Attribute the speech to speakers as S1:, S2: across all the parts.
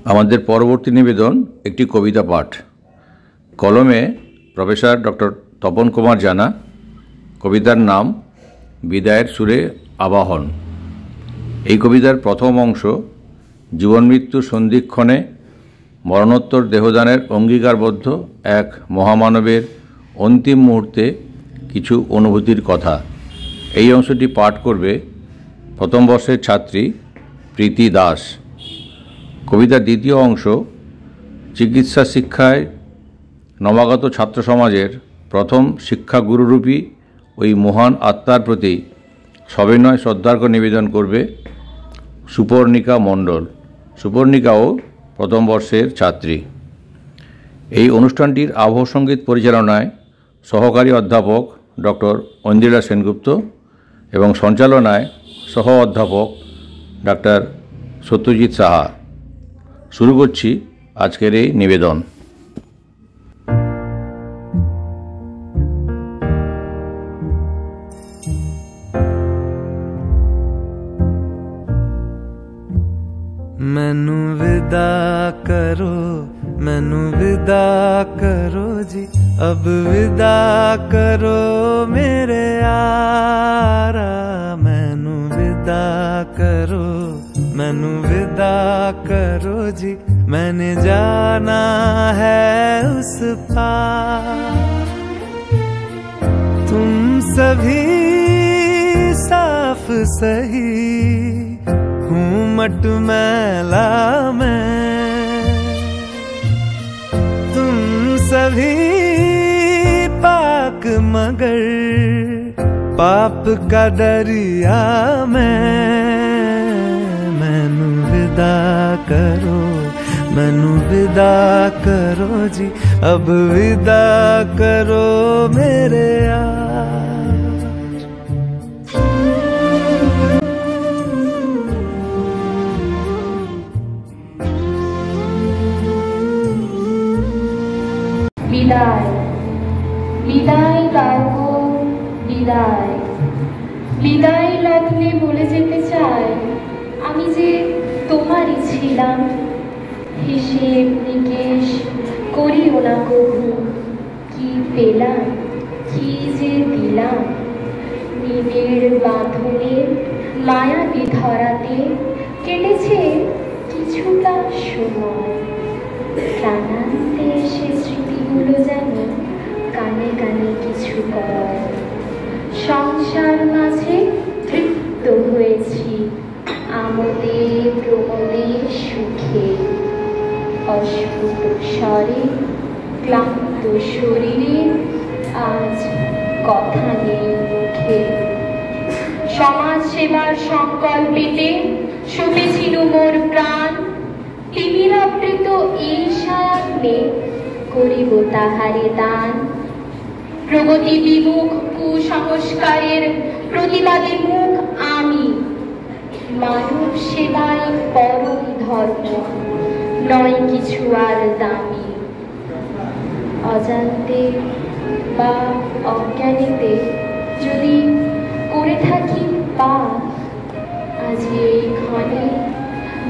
S1: আমাদের পরবর্তী নিবেদন একটি কবিতা পাঠ। কলমে প্রফেসর ডক্টর তপন কুমার জানা। কবিতার নাম বিদায়ের সুরে আবাহন। এই কবিতার প্রথম অংশ জীবন মৃত্যু সন্ধিক্ষণে মরণোত্তর দেহদানের অঙ্গীকারবদ্ধ এক মহামানবের অন্তিম মুহূর্তে কিছু অনুভূতির কথা। এই অংশটি পাঠ করবে প্রথম বর্ষের ছাত্রী প্রীতি দাস। কবিতার দ্বিতীয় অংশ চিকিৎসা শিক্ষায় নবাগত ছাত্র সমাজের প্রথম শিক্ষাগুরুরূপী ওই মহান আত্মার প্রতি সবিনয় শ্রদ্ধার্ঘ্য নিবেদন করবে সুপর্ণিকা মণ্ডল। সুপর্ণিকাও প্রথম বর্ষের ছাত্রী। এই অনুষ্ঠানটির আবহ সঙ্গীত পরিচালনায় সহকারী অধ্যাপক ডক্টর ঐন্দ্রিলা সেনগুপ্ত এবং সঞ্চালনায় সহ অধ্যাপক ডাক্তার সত্যজিৎ সাহা। শুরু করছি আজকের এই নিবেদন।
S2: मैनू विदा करो, मैनू विदा करो जी, अब विदा करो मेरे यारा। मैनू विदा करो, मैनू विदा करो जी, मैंने जाना है उस पार। तुम सभी साफ सही हूँ मटमैला मैं, तुम सभी पाक मगर पाप का दरिया मैं। मैनू विदा करो, मैनू विदा करो जी, अब विदा करो मेरे यार।
S3: বিদায় বিদায় কারগো বিদায়, বিদায় লগ্নে বলে যেতে চাই আমি যে তোমারই ছিলাম। হিসেব নিকেশ করিও না কবু, কি পেলাম কি যে দিলাম। নিবিড় বাঁধনে মায়াবী ধরাতে কেটেছে কিছুটা সময়। প্রাণান্তে সে স্মৃতিগুলো যেন কানে কানে কিছু কয়। সংসার মাঝে তৃপ্ত হয়েছি আমোদে প্রমোদে সুখে। অস্ফুট স্বরে ক্লান্ত শরীরে আজ কথা নেই মুখে। সমাজ সেবার সংকল্পেতে সপেছিল মোর প্রাণ। তিমিরাবৃত এই সায়াগ্নে করিব তাহারে দান। প্রগতি বিমুখ কুসংস্কারের প্রতিবাদী মুখ আমি। মানব সেবাই পরম ধর্ম, নয় কিছু আর দামি। অজান্তে বা অজ্ঞানেতে যদি করে থাকি পাপ, আজ এই ক্ষণে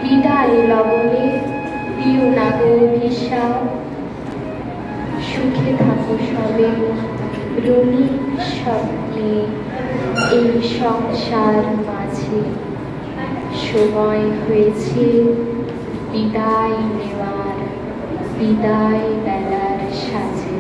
S3: বিদায় লগনে দিও না গো অভিশাপ। সুখে থাকো সবে রঙিন স্বপ্নে এই সংসার মাঝে। সময় হয়েছে বিদায় নেওয়ার, বিদায় বেলার সাজে।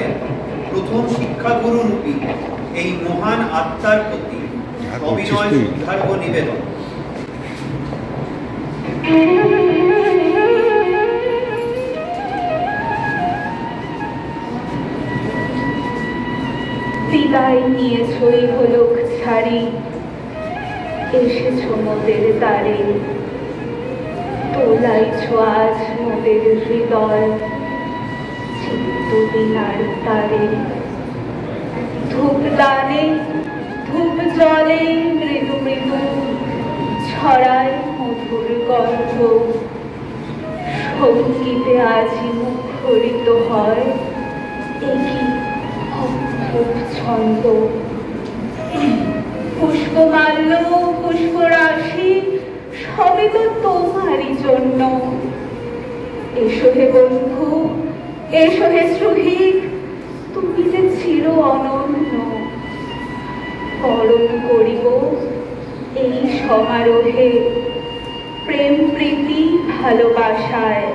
S4: জীবনের প্রথম শিক্ষাগুরু রূপী এই মহান আত্মার প্রতি অবিনয় শ্রদ্ধার্ঘ নিবেদন।
S3: বিদায় নিয়েছই হলক ছাড়ি, এসেছ মোদের দ্বারে, তোলাইছ আজ মোদের হৃদয় চিত্তবিনার তারে। ধূপদানে ধূপ জলে মৃদু মৃদু ছড়ায় মধুর গন্ধ, সঙ্গীতে আজি মুখরিত হয় একই অদ্ভুত ছন্দ। পুষ্পমাল্য পুষ্পরাশি সবই তো তোমারই জন্য। এসো হে বন্ধু, এসো হে সুহৃদ, তুমি যে চির অনন্য। বরণ করিব এই সমারোহে প্রেম প্রীতি ভালোবাসায়।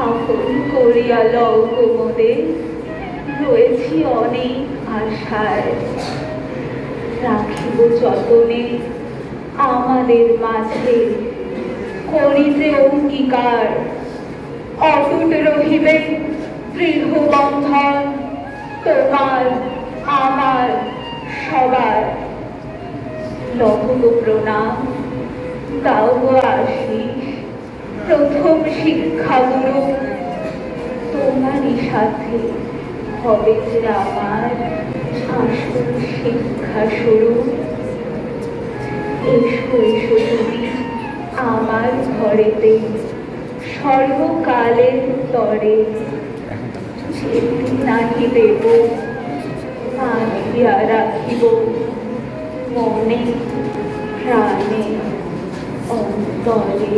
S3: আপন করিয়া লও গো মোদের, রয়েছি অনেক আশায়। রাখিব যতনে আমাদের মাঝে, করি যে অঙ্গীকার অটুট রহিবে দৃঢ় বন্ধন তোমার আমার সবার। লহব প্রণাম, দাও গো আশিস প্রথম শিক্ষাগুরু, তোমারই সাথে হবে যে আমার আসল শিক্ষা শুরু। এসো এসো তুমি আমার ঘরেতে সর্বকালের তরে, যেদিন নাহি দেব বাঁধিয়া রাখিব মনে প্রাণে অন্তরে।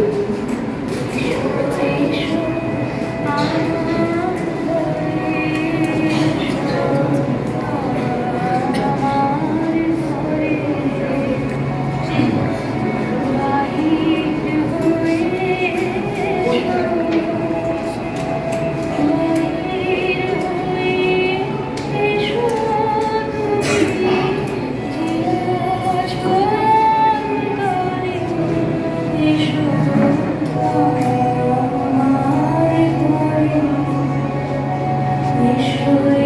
S5: Sure.